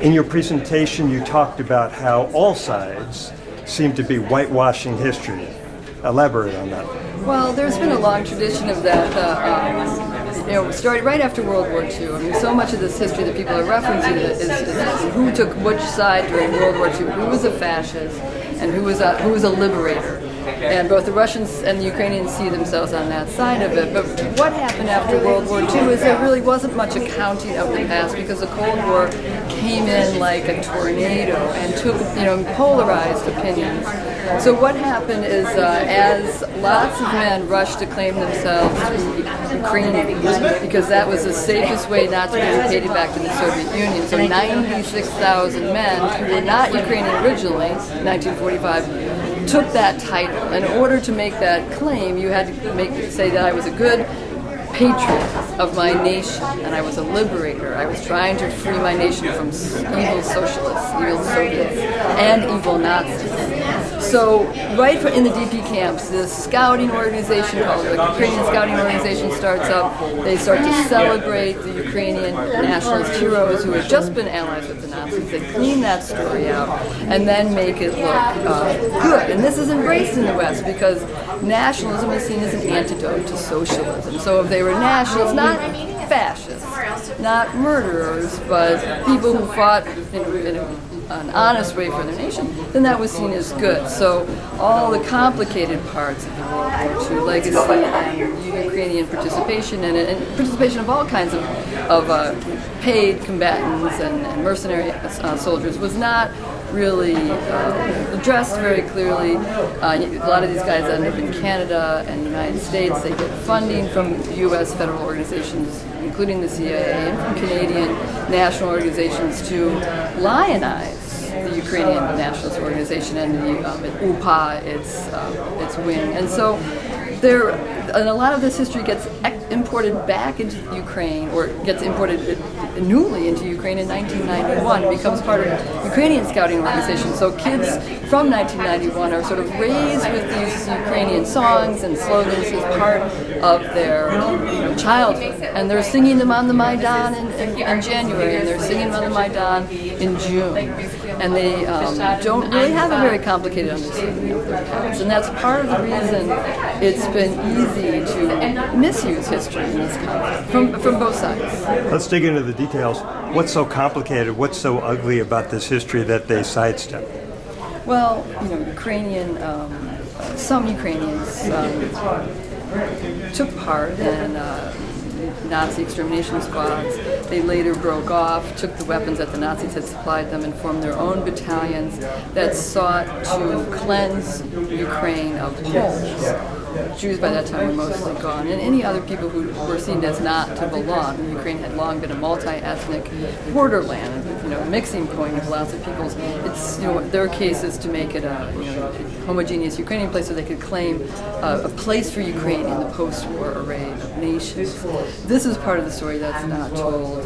In your presentation, you talked about how all sides seem to be whitewashing history. Elaborate on that. Well, there's been a long tradition of that. Started right after World War II. I mean, so much of this history that people are referencing is who took which side during World War II, who was a fascist, and who was a liberator. And both the Russians and the Ukrainians see themselves on that side of it. But what happened after World War II is there really wasn't much accounting of the past, because the Cold War came in like a tornado and took, polarized opinions. So what happened is, as lots of men rushed to claim themselves Ukrainian, because that was the safest way not to be repatriated back to the Soviet Union. So 96,000 men who were not Ukrainian originally, 1945, took that title. In order to make that claim, you had to say that I was a good patriot of my nation, and I was a liberator. I was trying to free my nation from evil socialists, evil Soviets, and evil Nazis. So right in the DP camps, this scouting organization called the Ukrainian Scouting Organization starts up. They start to celebrate the Ukrainian nationalist heroes who had just been allies with the Nazis. They clean that story out and then make it look good. And this is embraced in the West because nationalism is seen as an antidote to socialism. So if they were nationalists, not fascists, not murderers, but people who fought in an honest way for their nation, then that was seen as good. So all the complicated parts of the World War II legacy and Ukrainian participation in it, and participation of all kinds of paid combatants and mercenary soldiers, was not really addressed very clearly. A lot of these guys end up in Canada and the United States. They get funding from U.S. federal organizations, including the CIA, and from Canadian national organizations to lionize the Ukrainian nationalist organization and the UPA, its wing. And so and a lot of this history gets imported back into Ukraine, or gets imported newly into Ukraine in 1991. It becomes part of the Ukrainian Scouting Organization. So kids from 1991 are sort of raised with these Ukrainian songs and slogans as part of their childhood. And they're singing them on the Maidan in January, and they're singing them on the Maidan in June. And they don't really have a very complicated understanding of their past. And that's part of the reason it's been easy to misuse history in this conflict from both sides. Let's dig into the details. What's so complicated? What's so ugly about this history that they sidestep? Well, some Ukrainians took part in Nazi extermination squads. They later broke off, took the weapons that the Nazis had supplied them, and formed their own battalions that sought to cleanse Ukraine of Poles. Jews by that time were mostly gone, and any other people who were seen as not to belong. Ukraine had long been a multi-ethnic borderland, mixing point of lots of peoples. It's their case is to make it a homogeneous Ukrainian place so they could claim a place for Ukraine in the post-war array of nations. This is part of the story that's not told.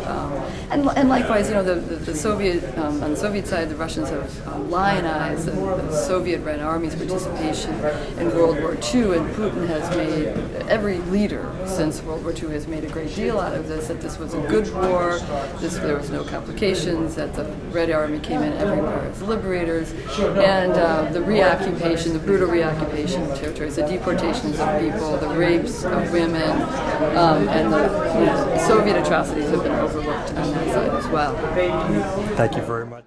And likewise, the Soviet on the Soviet side, the Russians have lionized the Soviet Red Army's participation in World War II, and Putin has made, every leader since World War II has made a great deal out of this, that this was a good war, there was no complications, that the Red Army came in everywhere as liberators, and the reoccupation, the brutal reoccupation of territories, the deportations of people, the rapes of women, and the Soviet atrocities have been overlooked on that side as well. Thank you very much.